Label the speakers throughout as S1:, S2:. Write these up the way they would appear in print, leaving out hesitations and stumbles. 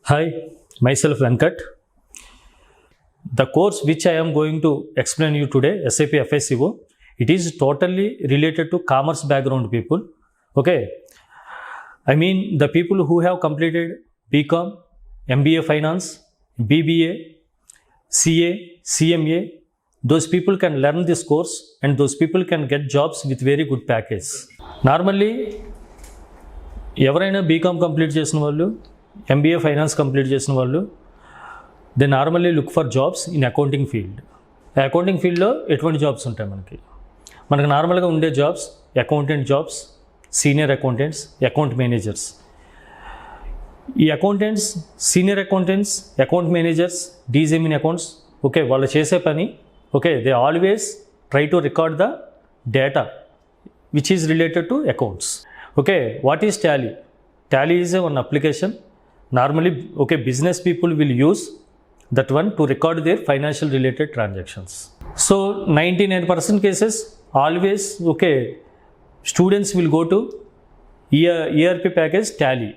S1: Hi, myself Venkat. The course which I am going to explain you today, SAP FICO, it is totally related to commerce background people. Okay, I mean the people who have completed BCom, MBA Finance, BBA, CA, CMA, those people can learn this course and those people can get jobs with very good package. Normally, ఎవరైనా BCom complete చేసిన వాళ్ళు MBA finance complete చేసిన వాళ్ళు they normally look for jobs in accounting field. Accounting ఫీల్డ్లో ఎటువంటి jobs ఉంటాయి మనకు నార్మల్గా ఉండే jobs accountant jobs, senior accountants, account managers. ఈ accountants, senior accountants, account managers, DGM in accounts, okay, వాళ్ళు చేసే పని okay they always try to record the data which is related to accounts. Okay, what is Tally? Tally is one application. Normally, okay, business people will use that one to record their financial related transactions. So, 99% cases, always, okay, students will go to ERP package Tally.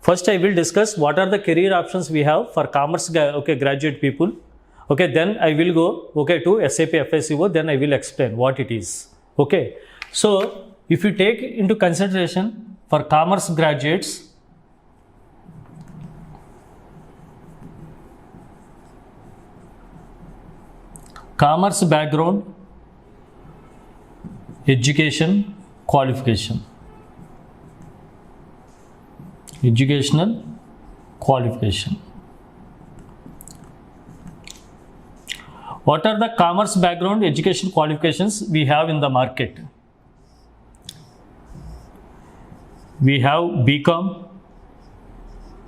S1: First, I will discuss what are the career options we have for commerce, okay, graduate people. Okay, then I will go, okay, to SAP FICO, then I will explain what it is. Okay, so, if you take into consideration for commerce graduates, commerce background, education, qualification, educational qualification. What are the commerce background education qualifications we have in the market? We have BCom,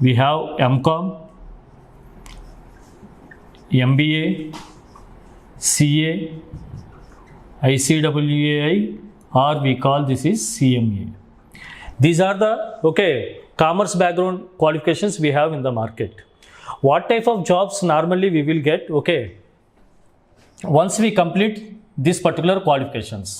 S1: we have MCom, MBA, CA, ICWAI, or we call this is CMA. These are the okay commerce background qualifications we have in the market. What type of jobs normally we will get? Okay, once we complete these particular qualifications.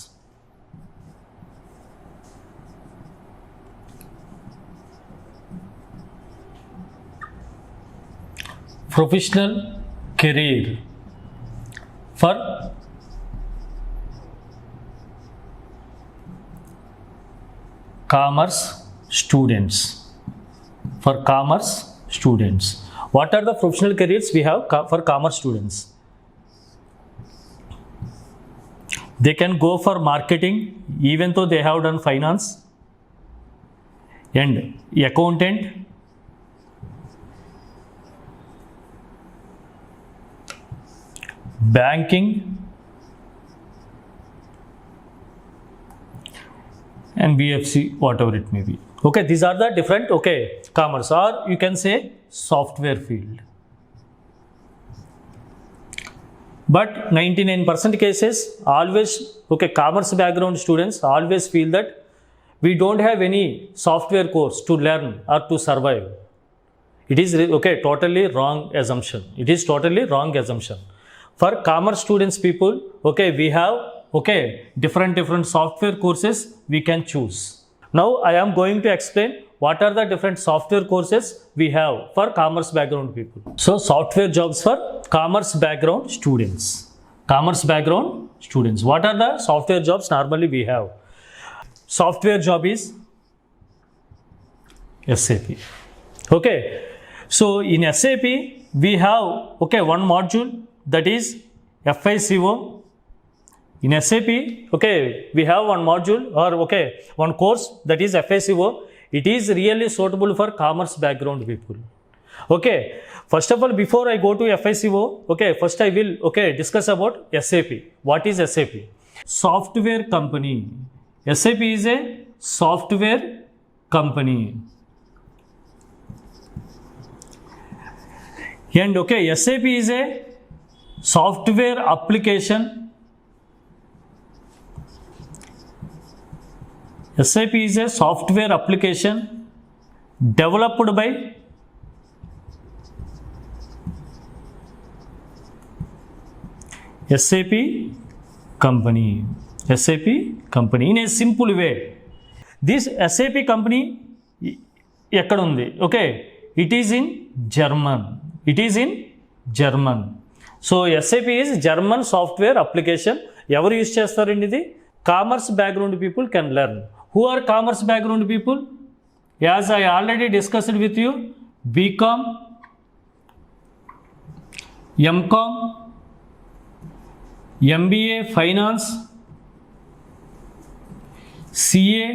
S1: Professional career for commerce students. For commerce students, what are the professional careers we have for commerce students? They can go for marketing even though they have done finance, and accountant, banking, and BFC, whatever it may be. Okay, these are the different okay commerce, or you can say software field. But 99% cases always okay commerce background students always feel that we don't have any software course to learn or to survive. It is okay totally wrong assumption. It is totally wrong assumption. For commerce students people, okay, we have okay different software courses we can choose. Now I am going to explain what are the different software courses we have for commerce background people. So software jobs for commerce background students. Commerce background students. What are the software jobs normally we have? Software job is SAP. Okay, so in SAP we have okay one module, that is FICO. In SAP, okay, we have one module or okay one course, that is FICO. It is really suitable for commerce background people. Okay, first of all, before I go to FICO, okay, first I will okay discuss about SAP. What is SAP? Software company. SAP is a software company. And okay, SAP is a software application. SAP is a software application developed by SAP company. SAP company in a simple way. This SAP company ఎక్కడ ఉంది? Okay, it is in German. It is in German. So SAP is German software application. ఎవరు use చేస్తారండి ఇది? Commerce background people can learn. Who are commerce background people? As I already discussed with you, BCom, MCom, MBA finance, CA,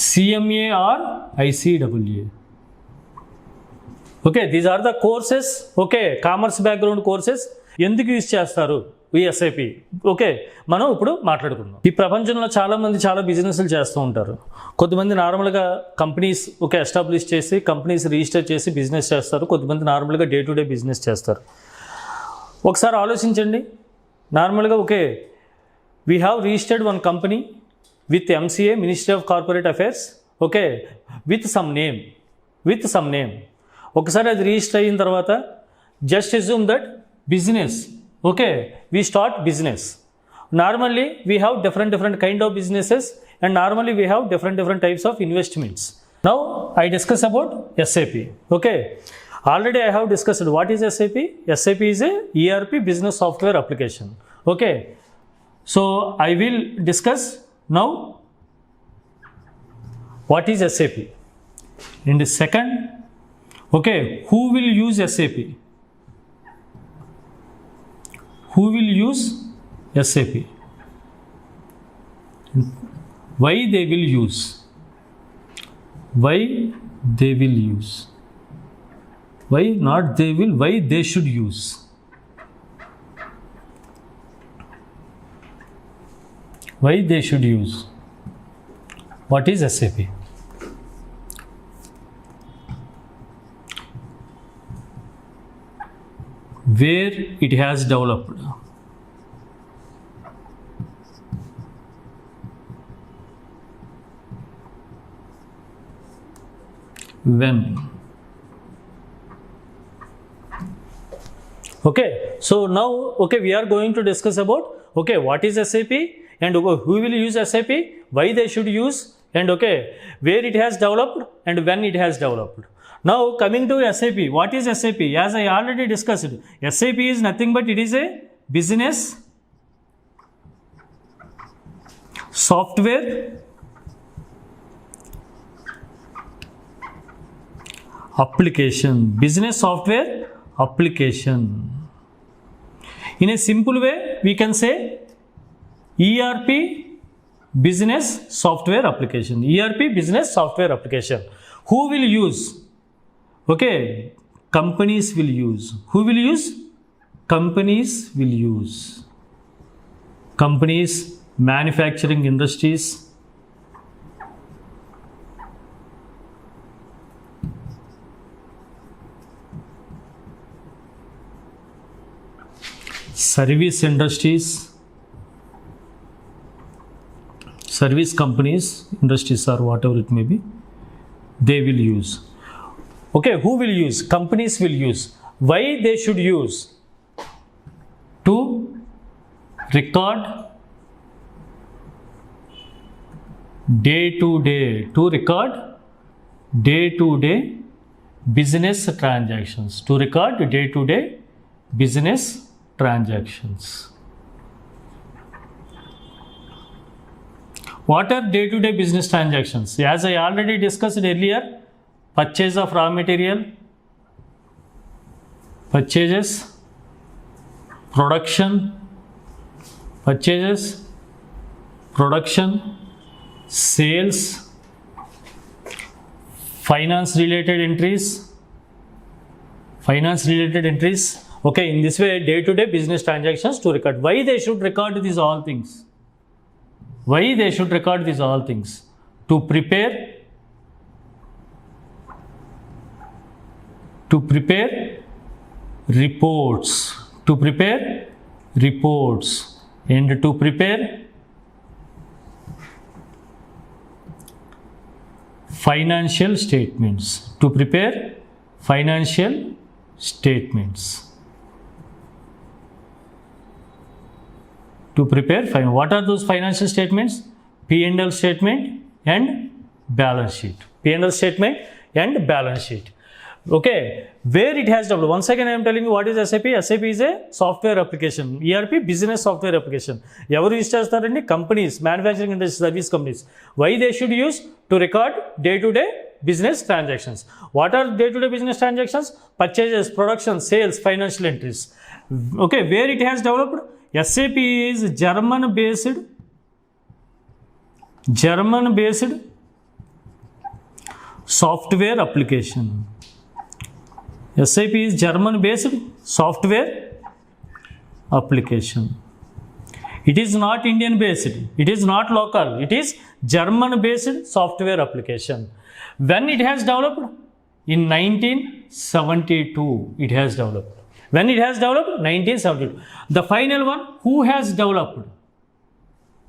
S1: CMA or ICAA. Okay, these are the courses. Okay, commerce background courses ఎందుకు use చేస్తారు ఈ SAP? Okay, మనం ఇప్పుడు మాట్లాడుకుందాం. ఈ ప్రపంచంలో చాలామంది చాలా బిజినెస్లు చేస్తూ ఉంటారు. కొంతమంది నార్మల్గా కంపెనీస్ ఎస్టాబ్లిష్ చేసి కంపెనీస్ రిజిస్టర్ చేసి బిజినెస్ చేస్తారు. కొంతమంది నార్మల్గా డే టు డే బిజినెస్ చేస్తారు. ఒకసారి ఆలోచించండి. నార్మల్గా we have registered one company with MCA, Ministry of Corporate Affairs, okay, with some name. ఒకసారి అది రిజిస్టర్ అయిన తర్వాత just assume that business, okay, we start business. Normally we have different kind of businesses, and normally we have different types of investments. Now I discuss about SAP. Okay, already I have discussed what is SAP. SAP is a ERP business software application. Okay, so I will discuss now what is SAP. In the second, okay, who will use SAP? Who will use SAP? Why they will use? Why they will use? Why not they will? Why they should use? Why they should use? What is SAP? Where it has developed? When? Okay, so now we are going to discuss about what is SAP, and who will use SAP, why they should use, and where it has developed and when it has developed. Now coming to SAP, what is SAP? As I already discussed, SAP is nothing but it is a business software application. Business software application. In a simple way, we can say ERP business software application. ERP business software application. Who will use? Okay, companies will use. Who will use? Companies will use. Companies, manufacturing industries, service industries, service companies, industries or whatever it may be, they will use. Okay, who will use? Companies will use. Why they should use? To record day-to-day business transactions. To record day-to-day business transactions. What are day-to-day business transactions? As I already discussed earlier, purchase of raw material, purchases, production, sales, finance related entries. Okay, in this way, day-to-day business transactions to record. Why they should record these all things? Why they should record these all things? To prepare reports, and to prepare financial statements. What are those financial statements? P&L statement and balance sheet. Okay, where it has developed. Once again I am telling you what is SAP. SAP is a software application. ERP, business software application. ఎవరు use చేస్తారండి? Companies, manufacturing industry, service companies. Why they should use? To record day to day business transactions. What are day-to-day business transactions? Purchases, production, sales, financial entries. Okay, where it has developed? SAP is German-based software application. SAP is German-based software application. It is not Indian-based. It is not local. It is German-based software application. When it has developed? In 1972 it has developed. When it has developed? 1972. The final one, who has developed?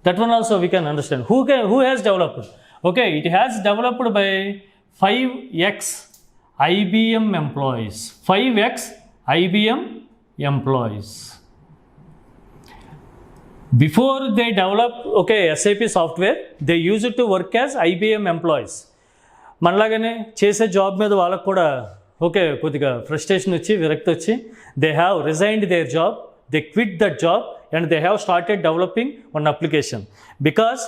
S1: That one also we can understand. Who has developed? Okay, it has developed by 5x IBM employees. 5x IBM employees. Before they develop SAP software, they used to work as IBM employees. మనలాగానే చేసే job మీద వాళ్ళకు కూడా కొద్దిగా frustration వచ్చి, విరక్తి వచ్చి, they have resigned their job, they quit that job and they have started developing one application. Because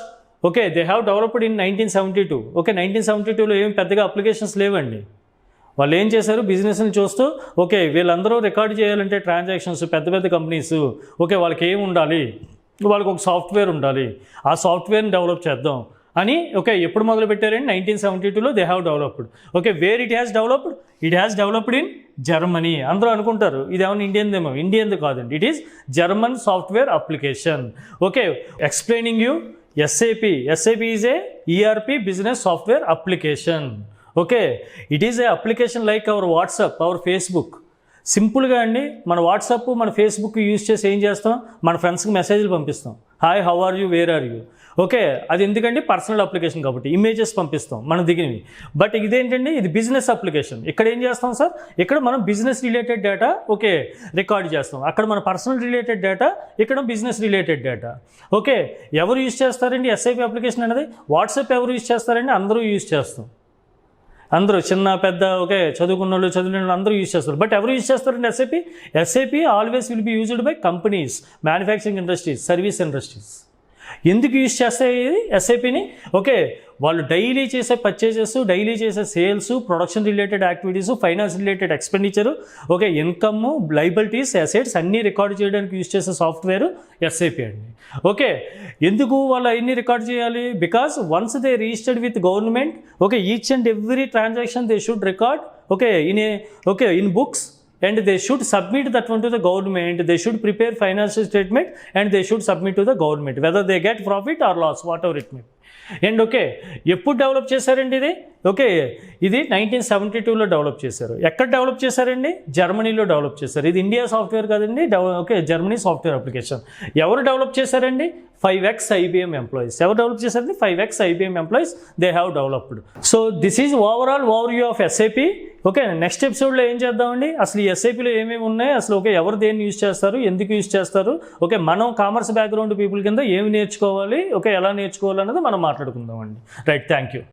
S1: they have developed in 1972. 1972లో ఏం పెద్దగా అప్లికేషన్స్ లేవండి. వాళ్ళు ఏం చేశారు? బిజినెస్ని చూస్తూ వీళ్ళందరూ రికార్డ్ చేయాలంటే ట్రాన్సాక్షన్స్, పెద్ద పెద్ద కంపెనీస్, వాళ్ళకి ఏం ఉండాలి? వాళ్ళకి ఒక సాఫ్ట్వేర్ ఉండాలి, ఆ సాఫ్ట్వేర్ని డెవలప్ చేద్దాం అని ఎప్పుడు మొదలు పెట్టారండి? 1972లో they have developed. Where it has developed? It has developed in Germany. అందరూ అనుకుంటారు ఇది ఏమైనా ఇండియన్దేమో. ఇండియన్ది కాదండి, it is German software application. Explaining you SAP is a ERP business software application. It is a application like our WhatsApp, our Facebook. సింపుల్గా అండి, మన వాట్సాప్, మన ఫేస్బుక్ యూజ్ చేసి ఏం చేస్తాం? మన ఫ్రెండ్స్కి మెసేజ్లు పంపిస్తాం. Hi, how are you, where are you. అది ఎందుకండి? పర్సనల్ అప్లికేషన్ కాబట్టి ఇమేజెస్ పంపిస్తాం మన దిగినవి. బట్ ఇదేంటండి? ఇది బిజినెస్ అప్లికేషన్. ఇక్కడ ఏం చేస్తాం సార్? ఇక్కడ మనం బిజినెస్ రిలేటెడ్ డేటా రికార్డ్ చేస్తాం. అక్కడ మన పర్సనల్ రిలేటెడ్ డేటా, ఇక్కడ బిజినెస్ రిలేటెడ్ డేటా. ఎవరు యూజ్ చేస్తారండి SAP అప్లికేషన్ అనేది? వాట్సాప్ ఎవరు యూజ్ చేస్తారండి? అందరూ యూజ్ చేస్తాం. అందరూ చిన్న పెద్ద చదువుకున్న వాళ్ళు, చదివిన వాళ్ళు అందరూ యూజ్ చేస్తారు. బట్ ఎవరు యూజ్ చేస్తారండి SAP always will be used by companies, manufacturing industries, service industries. ఎందుకు యూజ్ చేస్తాయి SAPని? వాళ్ళు డైలీ చేసే పర్చేజెస్, డైలీ చేసే sales, production related activities, finance related expenditure, income, liabilities, assets అన్నీ రికార్డ్ చేయడానికి యూజ్ చేసే సాఫ్ట్వేర్ SAP అండి. ఎందుకు వాళ్ళు అన్ని రికార్డ్ చేయాలి? Because once they registered with government, each and every transaction they should record in books. And they should submit that one to the government. They should prepare financial statement and they should submit to the government, whether they get profit or loss, whatever it may be. And ఎప్పుడు develop చేశారండి ఇది? ఇది 1972లో develop చేశారు. ఎక్కడ develop చేశారండి? జర్మనీలో develop చేశారు. ఇది ఇండియా సాఫ్ట్వేర్ కాదండి, జర్మనీ సాఫ్ట్వేర్ అప్లికేషన్. ఎవరు డెవలప్ చేశారండి? 5x IBM employees. ఎవరు డెవలప్ చేశారండి? 5x IBM employees they have developed. So this is overview of SAP. Next ఎపిసోడ్లో ఏం చేద్దామండి? అసలు ఈ SAPలో ఏమేమి ఉన్నాయి, అసలు ఎవరు దేన్ని యూజ్ చేస్తారు, ఎందుకు యూజ్ చేస్తారు, మనం కామర్స్ బ్యాక్గ్రౌండ్ పీపుల్ కింద ఏమి నేర్చుకోవాలి, ఎలా నేర్చుకోవాలి అన్నది మనం మాట్లాడుకుందామండి. Right, thank you.